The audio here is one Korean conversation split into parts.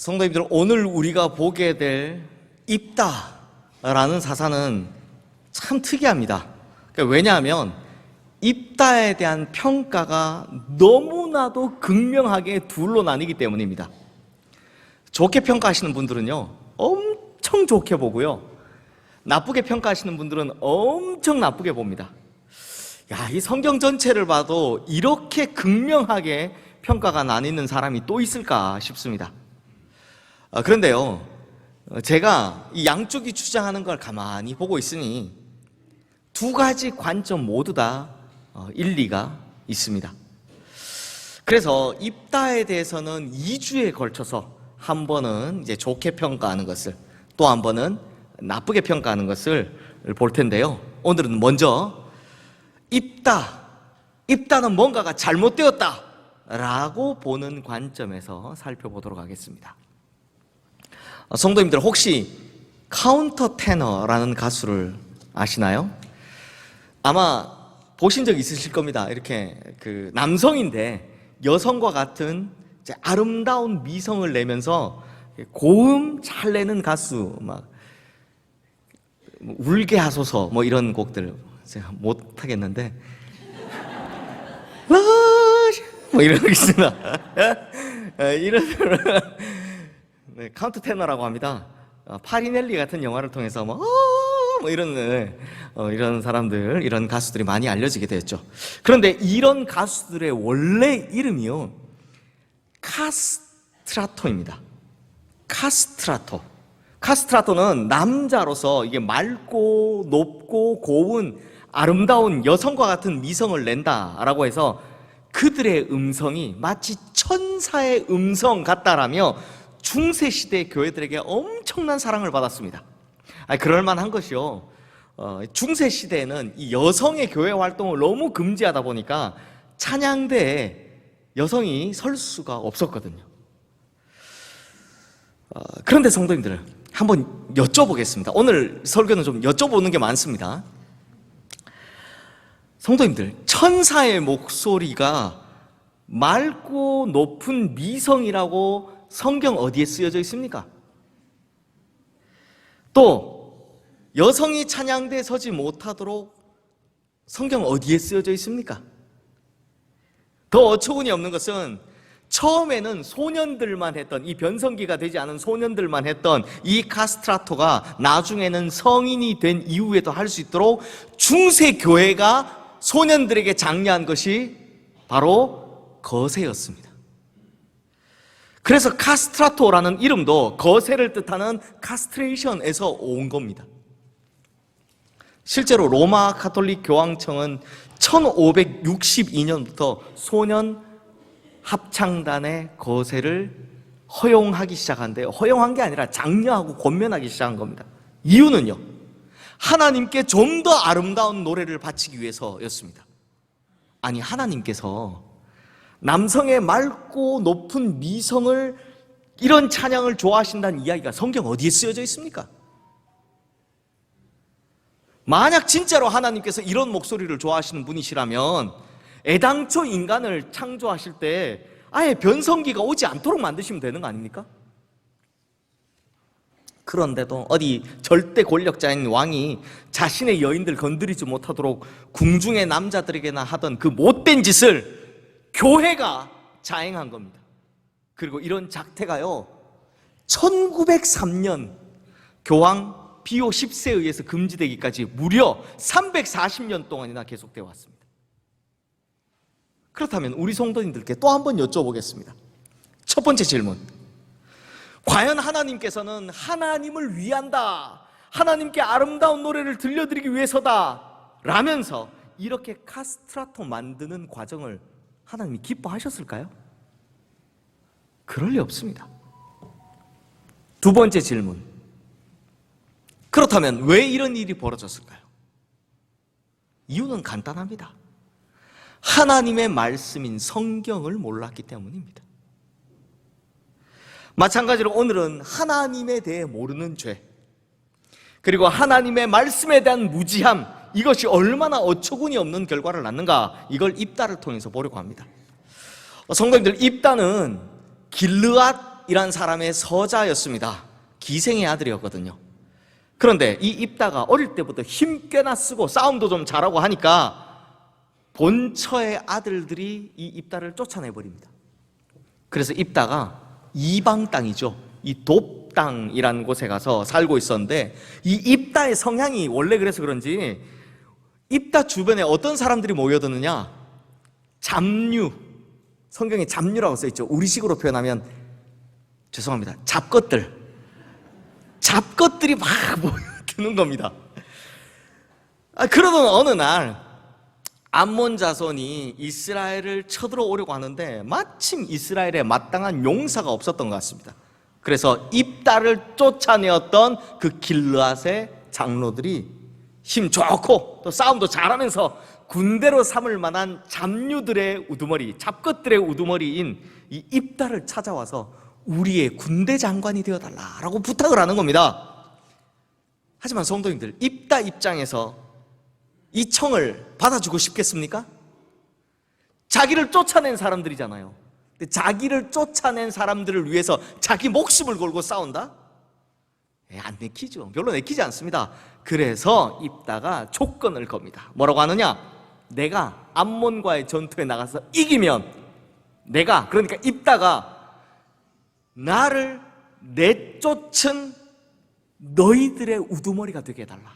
성도님들, 오늘 우리가 보게 될 입다라는 사사는 참 특이합니다. 왜냐하면 입다에 대한 평가가 너무나도 극명하게 둘로 나뉘기 때문입니다. 좋게 평가하시는 분들은요, 엄청 좋게 보고요, 나쁘게 평가하시는 분들은 엄청 나쁘게 봅니다. 이 성경 전체를 봐도 이렇게 극명하게 평가가 나뉘는 사람이 또 있을까 싶습니다. 그런데요, 제가 이 양쪽이 주장하는 걸 가만히 보고 있으니 두 가지 관점 모두 다 일리가 있습니다. 그래서 입다에 대해서는 2주에 걸쳐서 한 번은 이제 좋게 평가하는 것을, 또 한 번은 나쁘게 평가하는 것을 볼 텐데요. 오늘은 먼저 입다는 뭔가가 잘못되었다 라고 보는 관점에서 살펴보도록 하겠습니다. 성도님들, 혹시 카운터 테너라는 가수를 아시나요? 아마 보신 적 있으실 겁니다. 이렇게 남성인데 여성과 같은 아름다운 미성을 내면서 고음 잘 내는 가수, 막 울게 하소서 뭐 이런 곡들 제가 못 하겠는데 뭐 이런 거 있습니다. 이런 카운터 테너라고 합니다. 파리넬리 같은 영화를 통해서 뭐 이런 사람들, 이런 가수들이 많이 알려지게 되었죠. 그런데 이런 가수들의 원래 이름이요, 카스트라토입니다. 카스트라토는 남자로서 이게 맑고 높고 고운 아름다운 여성과 같은 미성을 낸다라고 해서 그들의 음성이 마치 천사의 음성 같다라며 중세시대 교회들에게 엄청난 사랑을 받았습니다. 그럴만한 것이요, 중세시대에는 이 여성의 교회 활동을 너무 금지하다 보니까 찬양대에 여성이 설 수가 없었거든요. 그런데 성도님들, 한번 여쭤보겠습니다. 오늘 설교는 좀 여쭤보는 게 많습니다. 성도님들, 천사의 목소리가 맑고 높은 미성이라고 성경 어디에 쓰여져 있습니까? 또 여성이 찬양대에 서지 못하도록 성경 어디에 쓰여져 있습니까? 더 어처구니 없는 것은 처음에는 소년들만 했던, 이 변성기가 되지 않은 소년들만 했던 이 카스트라토가 나중에는 성인이 된 이후에도 할 수 있도록 중세 교회가 소년들에게 장려한 것이 바로 거세였습니다. 그래서 카스트라토라는 이름도 거세를 뜻하는 카스트레이션에서 온 겁니다. 실제로 로마 가톨릭 교황청은 1562년부터 소년 합창단의 거세를 허용하기 시작한데요, 허용한 게 아니라 장려하고 권면하기 시작한 겁니다. 이유는요, 하나님께 좀 더 아름다운 노래를 바치기 위해서였습니다. 아니, 하나님께서 남성의 맑고 높은 미성을, 이런 찬양을 좋아하신다는 이야기가 성경 어디에 쓰여져 있습니까? 만약 진짜로 하나님께서 이런 목소리를 좋아하시는 분이시라면 애당초 인간을 창조하실 때 아예 변성기가 오지 않도록 만드시면 되는 거 아닙니까? 그런데도 어디 절대 권력자인 왕이 자신의 여인들 건드리지 못하도록 궁중의 남자들에게나 하던 그 못된 짓을 교회가 자행한 겁니다. 그리고 이런 작태가요, 1903년 교황 비오 10세에 의해서 금지되기까지 무려 340년 동안이나 계속되어 왔습니다. 그렇다면 우리 성도님들께 또 한 번 여쭤보겠습니다. 첫 번째 질문, 과연 하나님께서는 하나님을 위한다, 하나님께 아름다운 노래를 들려드리기 위해서다 라면서 이렇게 카스트라토 만드는 과정을 하나님이 기뻐하셨을까요? 그럴 리 없습니다. 두 번째 질문, 그렇다면 왜 이런 일이 벌어졌을까요? 이유는 간단합니다. 하나님의 말씀인 성경을 몰랐기 때문입니다. 마찬가지로 오늘은 하나님에 대해 모르는 죄, 그리고 하나님의 말씀에 대한 무지함, 이것이 얼마나 어처구니 없는 결과를 낳는가, 이걸 입다를 통해서 보려고 합니다. 성도님들, 입다는 길르앗 입다이란 사람의 서자였습니다. 기생의 아들이었거든요. 그런데 이 입다가 어릴 때부터 힘 꽤나 쓰고 싸움도 좀 잘하고 하니까 본처의 아들들이 이 입다를 쫓아내버립니다. 그래서 입다가 이방 땅이죠, 이 돕땅이라는 곳에 가서 살고 있었는데, 이 입다의 성향이 원래 그래서 그런지 입다 주변에 어떤 사람들이 모여드느냐, 잡류, 성경에 잡류라고 써있죠. 우리식으로 표현하면, 죄송합니다, 잡것들이 막 모여드는 겁니다. 그러던 어느 날 암몬 자손이 이스라엘을 쳐들어오려고 하는데 마침 이스라엘에 마땅한 용사가 없었던 것 같습니다. 그래서 입다를 쫓아내었던 그 길르앗의 장로들이 힘 좋고 또 싸움도 잘하면서 군대로 삼을 만한 잡류들의 우두머리, 잡것들의 우두머리인 이 입다를 찾아와서 우리의 군대 장관이 되어달라라고 부탁을 하는 겁니다. 하지만 성도님들, 입다 입장에서 이 청을 받아주고 싶겠습니까? 자기를 쫓아낸 사람들이잖아요. 근데 자기를 쫓아낸 사람들을 위해서 자기 목숨을 걸고 싸운다? 안 내키죠. 별로 내키지 않습니다. 그래서 입다가 조건을 겁니다. 뭐라고 하느냐? 내가 암몬과의 전투에 나가서 이기면 내가, 그러니까 입다가 나를 내쫓은 너희들의 우두머리가 되게 해달라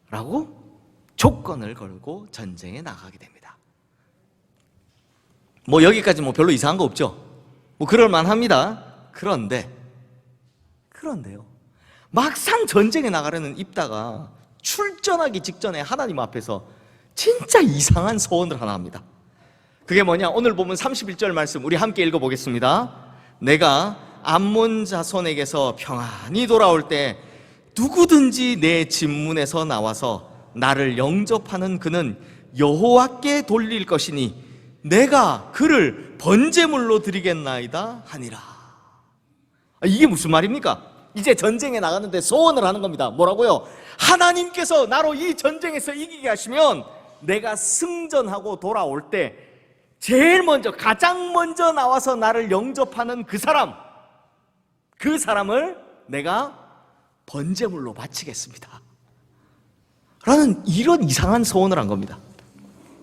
라고 조건을 걸고 전쟁에 나가게 됩니다. 여기까지 별로 이상한 거 없죠? 그럴만합니다. 그런데요, 막상 전쟁에 나가려는 입다가 출전하기 직전에 하나님 앞에서 진짜 이상한 소원을 하나 합니다. 그게 뭐냐? 오늘 보면 31절 말씀 우리 함께 읽어보겠습니다. 내가 암몬 자손에게서 평안히 돌아올 때 누구든지 내 진문에서 나와서 나를 영접하는 그는 여호와께 돌릴 것이니 내가 그를 번제물로 드리겠나이다 하니라. 이게 무슨 말입니까? 이제 전쟁에 나가는데 소원을 하는 겁니다. 뭐라고요? 하나님께서 나로 이 전쟁에서 이기게 하시면 내가 승전하고 돌아올 때 제일 먼저, 가장 먼저 나와서 나를 영접하는 그 사람을 내가 번제물로 바치겠습니다 라는 이런 이상한 소원을 한 겁니다.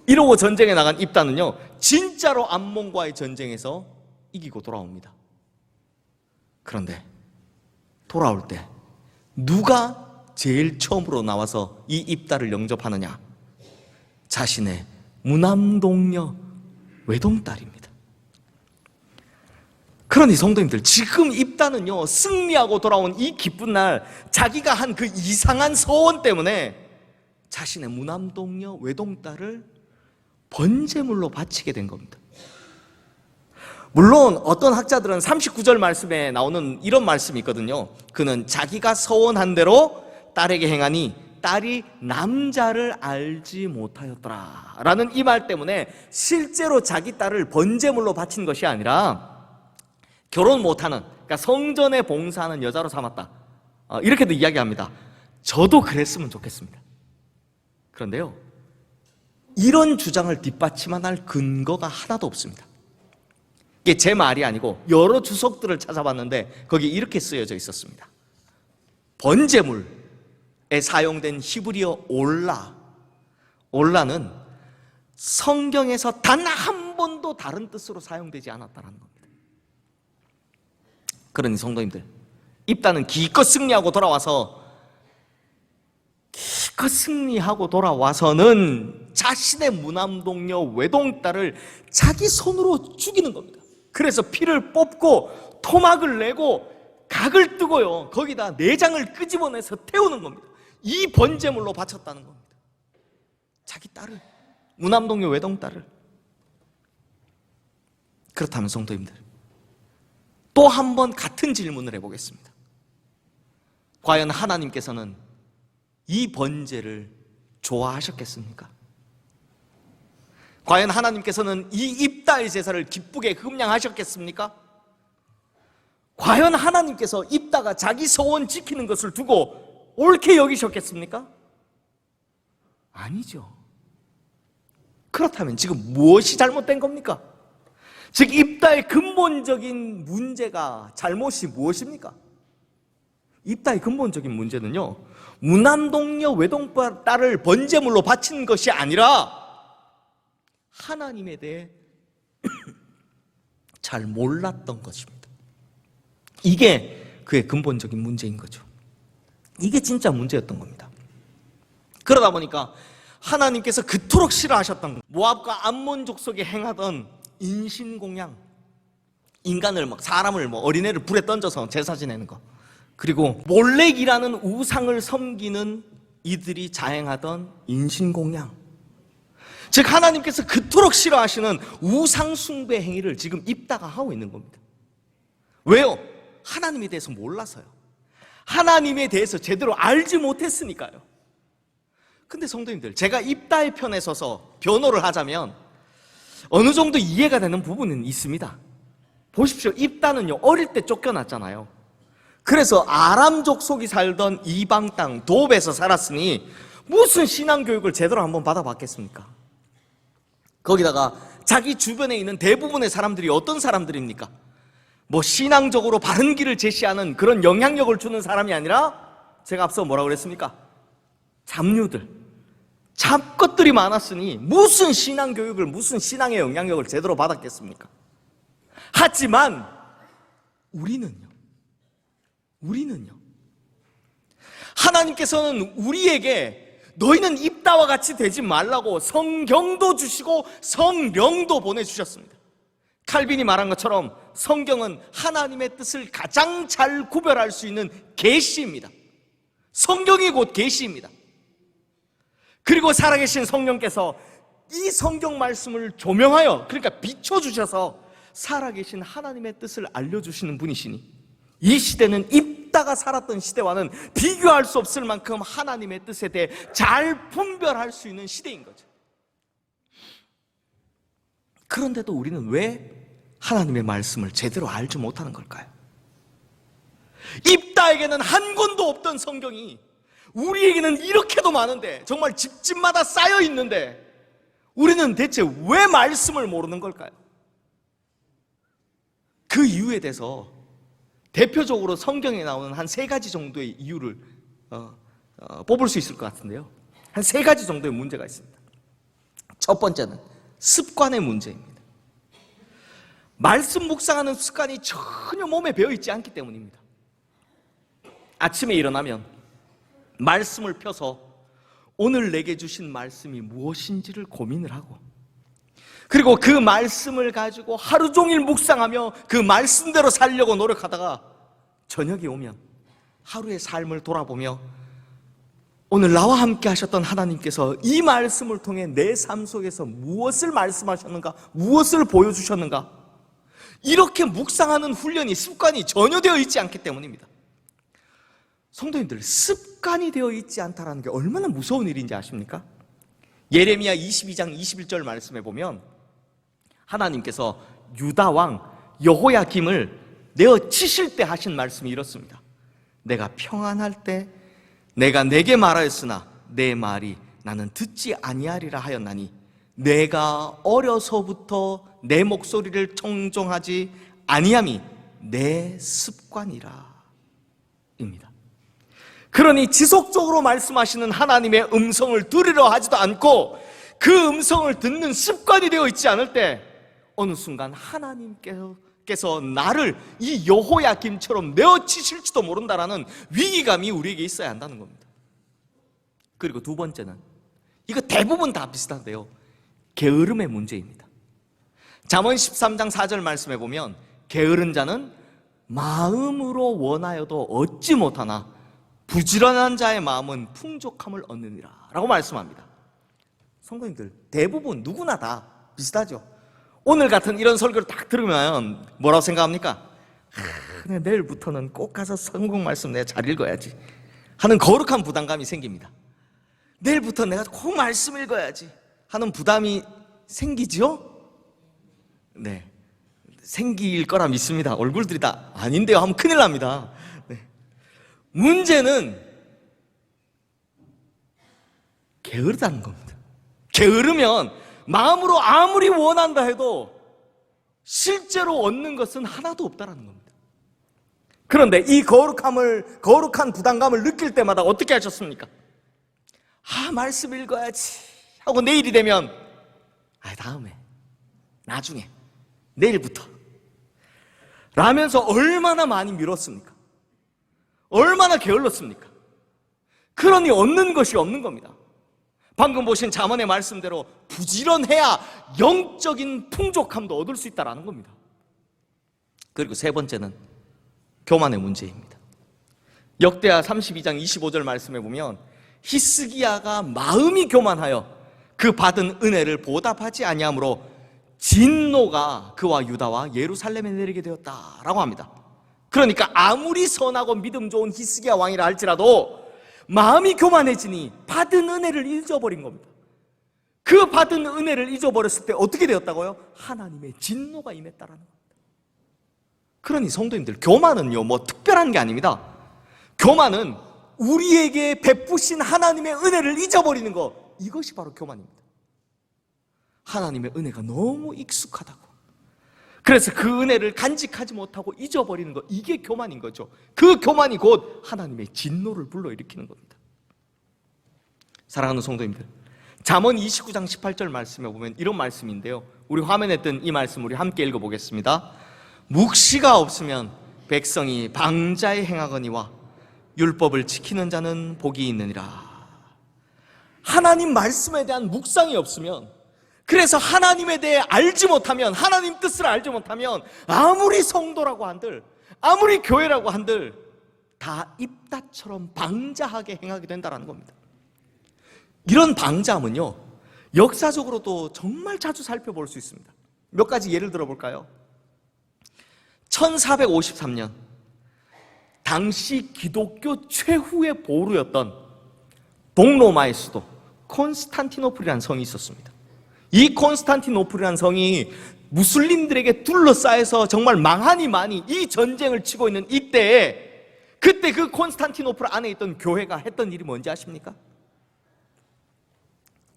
이러고 전쟁에 나간 입다는요, 진짜로 암몬과의 전쟁에서 이기고 돌아옵니다. 그런데 돌아올 때 누가 제일 처음으로 나와서 이 입다를 영접하느냐? 자신의 무남동녀 외동딸입니다. 그러니 성도님들, 지금 입다는요, 승리하고 돌아온 이 기쁜 날, 자기가 한 그 이상한 소원 때문에 자신의 무남동녀 외동딸을 번제물로 바치게 된 겁니다. 물론 어떤 학자들은 39절 말씀에 나오는 이런 말씀이 있거든요. 그는 자기가 서원한 대로 딸에게 행하니 딸이 남자를 알지 못하였더라 라는 이 말 때문에 실제로 자기 딸을 번제물로 바친 것이 아니라 결혼 못하는, 그러니까 성전에 봉사하는 여자로 삼았다, 이렇게도 이야기합니다. 저도 그랬으면 좋겠습니다. 그런데요, 이런 주장을 뒷받침할 근거가 하나도 없습니다. 이게 제 말이 아니고 여러 주석들을 찾아봤는데 거기 이렇게 쓰여져 있었습니다. 번제물에 사용된 히브리어 올라는 성경에서 단 한 번도 다른 뜻으로 사용되지 않았다는 겁니다. 그러니 성도님들, 입다는 기껏 승리하고 돌아와서는 자신의 무남동녀 외동딸을 자기 손으로 죽이는 겁니다. 그래서 피를 뽑고 토막을 내고 각을 뜨고요, 거기다 내장을 끄집어내서 태우는 겁니다. 이 번제물로 바쳤다는 겁니다. 자기 딸을, 무남동녀 외동딸을. 그렇다면 성도님들, 또 한 번 같은 질문을 해보겠습니다. 과연 하나님께서는 이 번제를 좋아하셨겠습니까? 과연 하나님께서는 이 입다의 제사를 기쁘게 흠양하셨겠습니까? 과연 하나님께서 입다가 자기 소원 지키는 것을 두고 옳게 여기셨겠습니까? 아니죠. 그렇다면 지금 무엇이 잘못된 겁니까? 즉 입다의 근본적인 문제가, 잘못이 무엇입니까? 입다의 근본적인 문제는요, 무남동녀 외동딸을 번제물로 바친 것이 아니라 하나님에 대해 잘 몰랐던 것입니다. 이게 그의 근본적인 문제인 거죠. 이게 진짜 문제였던 겁니다. 그러다 보니까 하나님께서 그토록 싫어하셨던 모압과 암몬 족속에 행하던 인신공양, 인간을 사람을 어린애를 불에 던져서 제사 지내는 거, 그리고 몰렉이라는 우상을 섬기는 이들이 자행하던 인신공양, 즉 하나님께서 그토록 싫어하시는 우상 숭배 행위를 지금 입다가 하고 있는 겁니다. 왜요? 하나님에 대해서 몰라서요. 하나님에 대해서 제대로 알지 못했으니까요. 근데 성도님들, 제가 입다의 편에 서서 변호를 하자면 어느 정도 이해가 되는 부분은 있습니다. 보십시오. 입다는요, 어릴 때 쫓겨났잖아요. 그래서 아람 족속이 살던 이방 땅 도읍에서 살았으니 무슨 신앙교육을 제대로 한번 받아봤겠습니까? 거기다가 자기 주변에 있는 대부분의 사람들이 어떤 사람들입니까? 신앙적으로 바른 길을 제시하는 그런 영향력을 주는 사람이 아니라, 제가 앞서 뭐라고 그랬습니까? 잡류들, 잡것들이 많았으니 무슨 신앙교육을, 무슨 신앙의 영향력을 제대로 받았겠습니까? 하지만 우리는요, 하나님께서는 우리에게 너희는 입다와 같이 되지 말라고 성경도 주시고 성령도 보내주셨습니다. 칼빈이 말한 것처럼 성경은 하나님의 뜻을 가장 잘 구별할 수 있는 계시입니다. 성경이 곧 계시입니다. 그리고 살아계신 성령께서 이 성경 말씀을 조명하여, 그러니까 비춰주셔서 살아계신 하나님의 뜻을 알려주시는 분이시니, 이 시대는 입다가 살았던 시대와는 비교할 수 없을 만큼 하나님의 뜻에 대해 잘 분별할 수 있는 시대인 거죠. 그런데도 우리는 왜 하나님의 말씀을 제대로 알지 못하는 걸까요? 입다에게는 한 권도 없던 성경이 우리에게는 이렇게도 많은데, 정말 집집마다 쌓여 있는데 우리는 대체 왜 말씀을 모르는 걸까요? 그 이유에 대해서 대표적으로 성경에 나오는 한 3가지 정도의 이유를 뽑을 수 있을 것 같은데요, 한 3가지 정도의 문제가 있습니다. 첫 번째는 습관의 문제입니다. 말씀 묵상하는 습관이 전혀 몸에 배어있지 않기 때문입니다. 아침에 일어나면 말씀을 펴서 오늘 내게 주신 말씀이 무엇인지를 고민을 하고, 그리고 그 말씀을 가지고 하루 종일 묵상하며 그 말씀대로 살려고 노력하다가 저녁이 오면 하루의 삶을 돌아보며 오늘 나와 함께 하셨던 하나님께서 이 말씀을 통해 내 삶 속에서 무엇을 말씀하셨는가, 무엇을 보여주셨는가, 이렇게 묵상하는 훈련이, 습관이 전혀 되어 있지 않기 때문입니다. 성도님들, 습관이 되어 있지 않다는 게 얼마나 무서운 일인지 아십니까? 예레미야 22장 21절 말씀에 보면 하나님께서 유다 왕 여호야김을 내어 치실 때 하신 말씀이 이렇습니다. 내가 평안할 때 내가 내게 말하였으나 내 말이 나는 듣지 아니하리라 하였나니 내가 어려서부터 내 목소리를 청종하지 아니함이 내 습관이라 입니다. 그러니 지속적으로 말씀하시는 하나님의 음성을 들으려 하지도 않고 그 음성을 듣는 습관이 되어 있지 않을 때 어느 순간 하나님께서 나를 이 여호야김처럼 내어치실지도 모른다라는 위기감이 우리에게 있어야 한다는 겁니다. 그리고 두 번째는, 이거 대부분 다 비슷한데요, 게으름의 문제입니다. 잠언 13장 4절 말씀에 보면 게으른 자는 마음으로 원하여도 얻지 못하나 부지런한 자의 마음은 풍족함을 얻느니라 라고 말씀합니다. 성도님들, 대부분 누구나 다 비슷하죠. 오늘 같은 이런 설교를 딱 들으면 뭐라고 생각합니까? 내일부터는 꼭 가서 성경 말씀 내가 잘 읽어야지 하는 거룩한 부담감이 생깁니다. 내일부터 내가 꼭 말씀 읽어야지 하는 부담이 생기죠? 네, 생길 거라 믿습니다. 얼굴들이 다 아닌데요 하면 큰일 납니다. 네. 문제는 게으르다는 겁니다. 게으르면 마음으로 아무리 원한다 해도 실제로 얻는 것은 하나도 없다라는 겁니다. 그런데 이 거룩한 부담감을 느낄 때마다 어떻게 하셨습니까? 말씀 읽어야지 하고 내일이 되면 다음에, 나중에, 내일부터 라면서 얼마나 많이 미뤘습니까? 얼마나 게을렀습니까? 그러니 얻는 것이 없는 겁니다. 방금 보신 잠언의 말씀대로 부지런해야 영적인 풍족함도 얻을 수 있다는 겁니다. 그리고 세 번째는 교만의 문제입니다. 역대하 32장 25절 말씀에 보면 히스기야가 마음이 교만하여 그 받은 은혜를 보답하지 아니하므로 진노가 그와 유다와 예루살렘에 내리게 되었다라고 합니다. 그러니까 아무리 선하고 믿음 좋은 히스기야 왕이라 할지라도 마음이 교만해지니 받은 은혜를 잊어버린 겁니다. 그 받은 은혜를 잊어버렸을 때 어떻게 되었다고요? 하나님의 진노가 임했다라는 겁니다. 그러니 성도님들, 교만은요 특별한 게 아닙니다. 교만은 우리에게 베푸신 하나님의 은혜를 잊어버리는 거, 이것이 바로 교만입니다. 하나님의 은혜가 너무 익숙하다고, 그래서 그 은혜를 간직하지 못하고 잊어버리는 것, 이게 교만인 거죠. 그 교만이 곧 하나님의 진노를 불러일으키는 겁니다. 사랑하는 성도님들, 잠언 29장 18절 말씀에 보면 이런 말씀인데요, 우리 화면에 뜬 이 말씀 우리 함께 읽어보겠습니다. 묵시가 없으면 백성이 방자에 행하거니와 율법을 지키는 자는 복이 있느니라. 하나님 말씀에 대한 묵상이 없으면, 그래서 하나님에 대해 알지 못하면, 하나님 뜻을 알지 못하면 아무리 성도라고 한들, 아무리 교회라고 한들 다 입다처럼 방자하게 행하게 된다는 겁니다. 이런 방자함은요 역사적으로도 정말 자주 살펴볼 수 있습니다. 몇 가지 예를 들어볼까요? 1453년 당시 기독교 최후의 보루였던 동로마의 수도 콘스탄티노플이라는 성이 있었습니다. 이 콘스탄티노플이라는 성이 무슬림들에게 둘러싸여서 정말 망하니 많이 이 전쟁을 치고 있는 이때에, 그때 그 콘스탄티노플 안에 있던 교회가 했던 일이 뭔지 아십니까?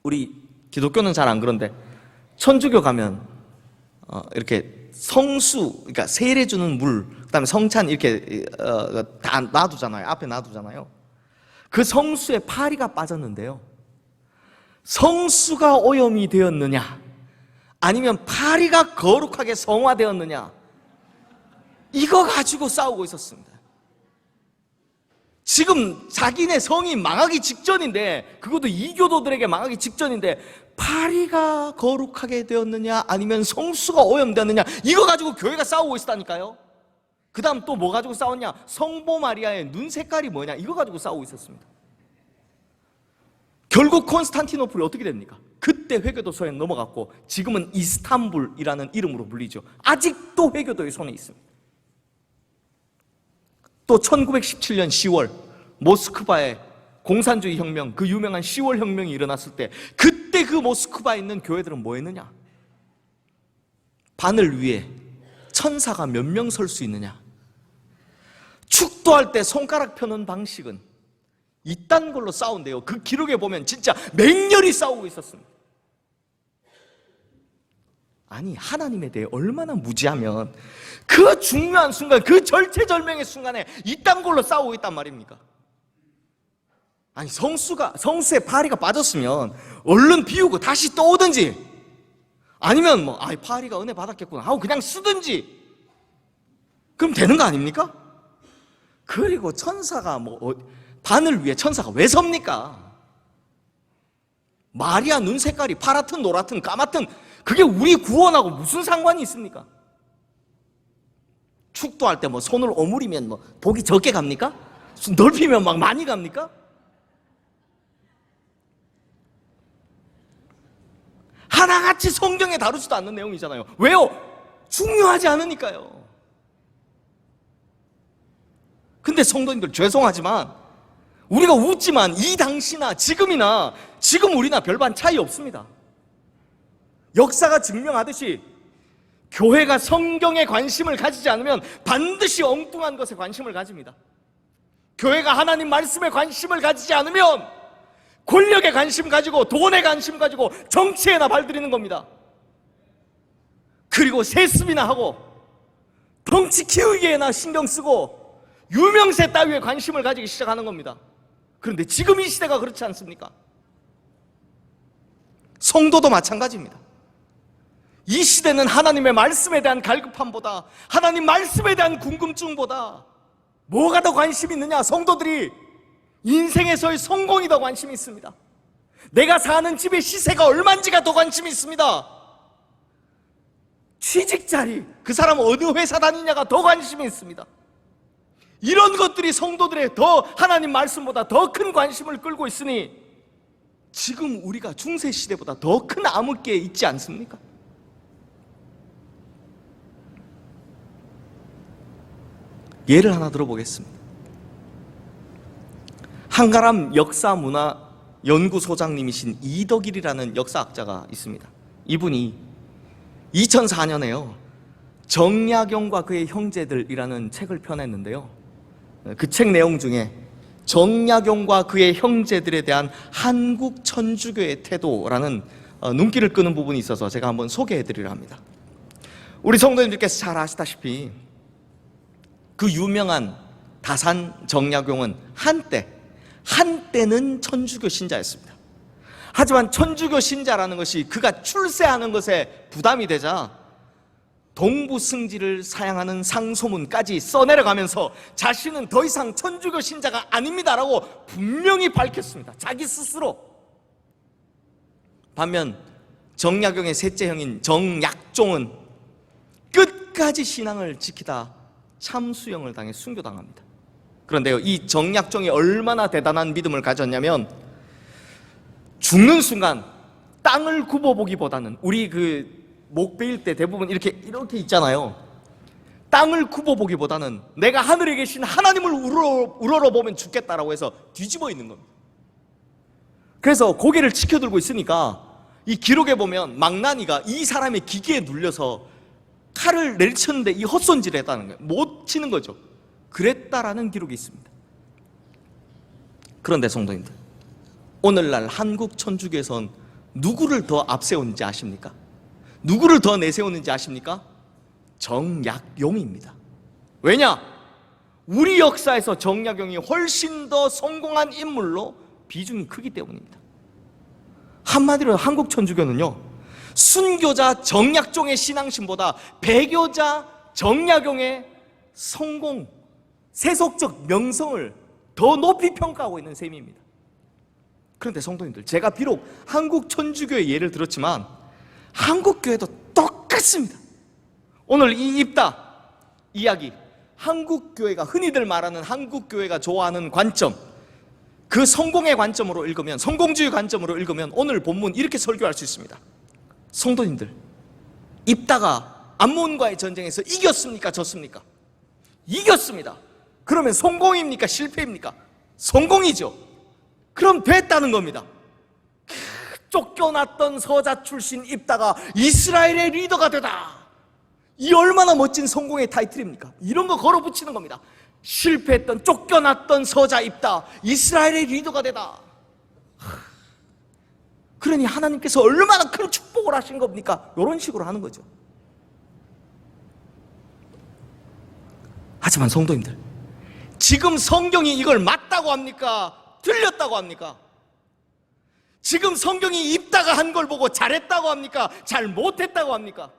우리 기독교는 잘 안 그런데 천주교 가면 이렇게 성수, 그러니까 세례 주는 물, 그다음에 성찬 이렇게 다 놔두잖아요. 앞에 놔두잖아요. 그 성수에 파리가 빠졌는데요, 성수가 오염이 되었느냐 아니면 파리가 거룩하게 성화되었느냐, 이거 가지고 싸우고 있었습니다. 지금 자기네 성이 망하기 직전인데, 그것도 이교도들에게 망하기 직전인데, 파리가 거룩하게 되었느냐 아니면 성수가 오염되었느냐, 이거 가지고 교회가 싸우고 있었다니까요. 그 다음 또 뭐 가지고 싸웠냐? 성모 마리아의 눈 색깔이 뭐냐, 이거 가지고 싸우고 있었습니다. 결국 콘스탄티노플이 어떻게 됩니까? 그때 회교도 손에 넘어갔고 지금은 이스탄불이라는 이름으로 불리죠. 아직도 회교도의 손에 있습니다. 또 1917년 10월 모스크바에 공산주의 혁명, 그 유명한 10월 혁명이 일어났을 때, 그때 그 모스크바에 있는 교회들은 뭐 했느냐? 바늘 위에 천사가 몇 명 설 수 있느냐, 축도할 때 손가락 펴는 방식은 이딴 걸로 싸운대요. 그 기록에 보면 진짜 맹렬히 싸우고 있었습니다. 아니, 하나님에 대해 얼마나 무지하면 그 중요한 순간, 그 절체절명의 순간에 이딴 걸로 싸우고 있단 말입니까? 아니, 성수에 파리가 빠졌으면 얼른 비우고 다시 또 오든지, 아니면 파리가 은혜 받았겠구나 하고 그냥 쓰든지, 그럼 되는 거 아닙니까? 그리고 천사가 바늘 위에 천사가 왜 섭니까? 마리아 눈 색깔이 파랗든 노랗든 까맣든 그게 우리 구원하고 무슨 상관이 있습니까? 축도할 때 손을 오므리면 복이 적게 갑니까? 넓히면 막 많이 갑니까? 하나같이 성경에 다루지도 않는 내용이잖아요. 왜요? 중요하지 않으니까요. 근데 성도님들, 죄송하지만 우리가 웃지만 이 당시나 지금이나, 지금 우리나 별반 차이 없습니다. 역사가 증명하듯이 교회가 성경에 관심을 가지지 않으면 반드시 엉뚱한 것에 관심을 가집니다. 교회가 하나님 말씀에 관심을 가지지 않으면 권력에 관심 가지고, 돈에 관심 가지고 정치에나 발들이는 겁니다. 그리고 세습이나 하고 덩치 키우기에나 신경 쓰고 유명세 따위에 관심을 가지기 시작하는 겁니다. 그런데 지금 이 시대가 그렇지 않습니까? 성도도 마찬가지입니다. 이 시대는 하나님의 말씀에 대한 갈급함보다, 하나님 말씀에 대한 궁금증보다 뭐가 더 관심이 있느냐? 성도들이 인생에서의 성공이 더 관심이 있습니다. 내가 사는 집의 시세가 얼마인지가 더 관심이 있습니다. 취직자리, 그 사람 어느 회사 다니냐가 더 관심이 있습니다. 이런 것들이 성도들의 더 하나님 말씀보다 더 큰 관심을 끌고 있으니 지금 우리가 중세 시대보다 더 큰 암흑기에 있지 않습니까? 예를 하나 들어보겠습니다. 한가람 역사문화 연구소장님이신 이덕일이라는 역사학자가 있습니다. 이분이 2004년에요 정약용과 그의 형제들이라는 책을 펴냈는데요, 그 책 내용 중에 정약용과 그의 형제들에 대한 한국 천주교의 태도라는 눈길을 끄는 부분이 있어서 제가 한번 소개해드리려 합니다. 우리 성도님들께서 잘 아시다시피 그 유명한 다산 정약용은 한때는 천주교 신자였습니다. 하지만 천주교 신자라는 것이 그가 출세하는 것에 부담이 되자 동부승지를 사양하는 상소문까지 써내려가면서 자신은 더 이상 천주교 신자가 아닙니다라고 분명히 밝혔습니다. 자기 스스로. 반면 정약용의 셋째 형인 정약종은 끝까지 신앙을 지키다 참수형을 당해 순교당합니다. 그런데요, 이 정약종이 얼마나 대단한 믿음을 가졌냐면 죽는 순간 땅을 굽어보기보다는, 우리 그 목 베일 때 대부분 이렇게 있잖아요. 땅을 굽어보기보다는 내가 하늘에 계신 하나님을 우러러보면 죽겠다라고 해서 뒤집어 있는 겁니다. 그래서 고개를 치켜들고 있으니까 이 기록에 보면 망나니가 이 사람의 기계에 눌려서 칼을 내리쳤는데 이 헛손질을 했다는 거예요. 못 치는 거죠. 그랬다라는 기록이 있습니다. 그런데 성도님들, 오늘날 한국 천주교에선 누구를 더 앞세우는지 아십니까? 누구를 더 내세우는지 아십니까? 정약용입니다. 왜냐? 우리 역사에서 정약용이 훨씬 더 성공한 인물로 비중이 크기 때문입니다. 한마디로 한국 천주교는요, 순교자 정약종의 신앙심보다 배교자 정약용의 성공, 세속적 명성을 더 높이 평가하고 있는 셈입니다. 그런데 성도님들, 제가 비록 한국 천주교의 예를 들었지만 한국 교회도 똑같습니다. 오늘 이 입다 이야기, 한국 교회가 흔히들 말하는 한국 교회가 좋아하는 관점, 그 성공의 관점으로 읽으면, 성공주의 관점으로 읽으면 오늘 본문 이렇게 설교할 수 있습니다. 성도님들, 입다가 암몬과의 전쟁에서 이겼습니까? 졌습니까? 이겼습니다. 그러면 성공입니까? 실패입니까? 성공이죠. 그럼 됐다는 겁니다. 쫓겨났던 서자 출신 입다가 이스라엘의 리더가 되다. 이 얼마나 멋진 성공의 타이틀입니까? 이런 거 걸어붙이는 겁니다. 실패했던, 쫓겨났던 서자 입다, 이스라엘의 리더가 되다. 그러니 하나님께서 얼마나 큰 축복을 하신 겁니까? 이런 식으로 하는 거죠. 하지만 성도님들, 지금 성경이 이걸 맞다고 합니까? 틀렸다고 합니까? 지금 성경이 입다가 한 걸 보고 잘했다고 합니까? 잘못했다고 합니까?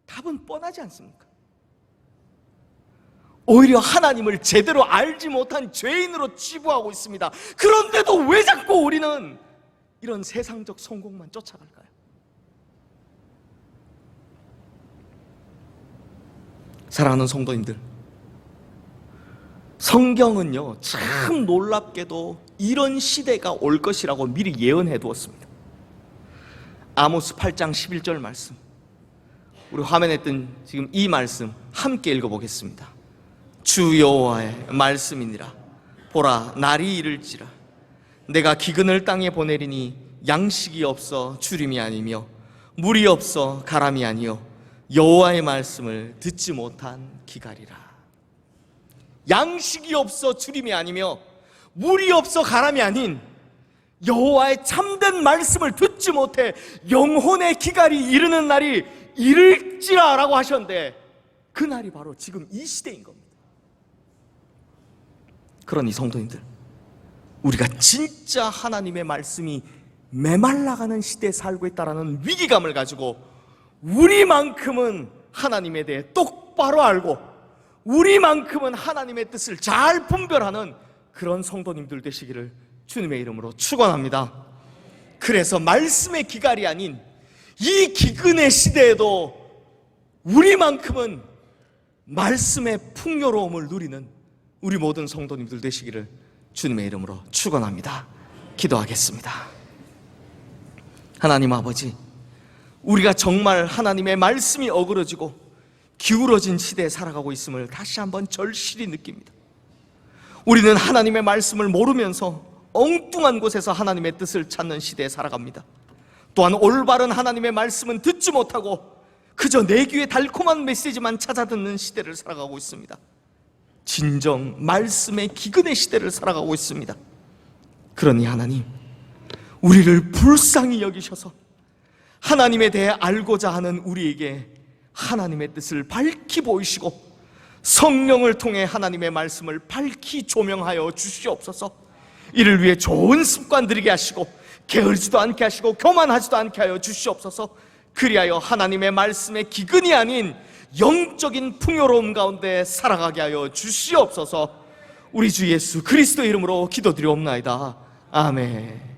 답은 뻔하지 않습니까? 오히려 하나님을 제대로 알지 못한 죄인으로 치부하고 있습니다. 그런데도 왜 자꾸 우리는 이런 세상적 성공만 쫓아갈까요? 사랑하는 성도님들, 성경은요, 참 놀랍게도 이런 시대가 올 것이라고 미리 예언해 두었습니다. 아모스 8장 11절 말씀, 우리 화면에 뜬 지금 이 말씀 함께 읽어보겠습니다. 주 여호와의 말씀이니라. 보라, 날이 이를지라. 내가 기근을 땅에 보내리니 양식이 없어 주림이 아니며 물이 없어 가람이 아니요 여호와의 말씀을 듣지 못한 기갈이라. 양식이 없어 주림이 아니며 물이 없어 가람이 아닌 여호와의 참된 말씀을 듣지 못해 영혼의 기갈이 이르는 날이 이를지라라고 하셨는데 그날이 바로 지금 이 시대인 겁니다. 그러니 성도님들, 우리가 진짜 하나님의 말씀이 메말라가는 시대에 살고 있다는 위기감을 가지고 우리만큼은 하나님에 대해 똑바로 알고 우리만큼은 하나님의 뜻을 잘 분별하는 그런 성도님들 되시기를 주님의 이름으로 축원합니다. 그래서 말씀의 기갈이 아닌 이 기근의 시대에도 우리만큼은 말씀의 풍요로움을 누리는 우리 모든 성도님들 되시기를 주님의 이름으로 축원합니다. 기도하겠습니다. 하나님 아버지, 우리가 정말 하나님의 말씀이 어그러지고 기울어진 시대에 살아가고 있음을 다시 한번 절실히 느낍니다. 우리는 하나님의 말씀을 모르면서 엉뚱한 곳에서 하나님의 뜻을 찾는 시대에 살아갑니다. 또한 올바른 하나님의 말씀은 듣지 못하고 그저 내 귀에 달콤한 메시지만 찾아 듣는 시대를 살아가고 있습니다. 진정 말씀의 기근의 시대를 살아가고 있습니다. 그러니 하나님, 우리를 불쌍히 여기셔서 하나님에 대해 알고자 하는 우리에게 하나님의 뜻을 밝히 보이시고 성령을 통해 하나님의 말씀을 밝히 조명하여 주시옵소서. 이를 위해 좋은 습관 들이게 하시고 게으르지도 않게 하시고 교만하지도 않게 하여 주시옵소서. 그리하여 하나님의 말씀의 기근이 아닌 영적인 풍요로움 가운데 살아가게 하여 주시옵소서. 우리 주 예수 그리스도 이름으로 기도드리옵나이다. 아멘.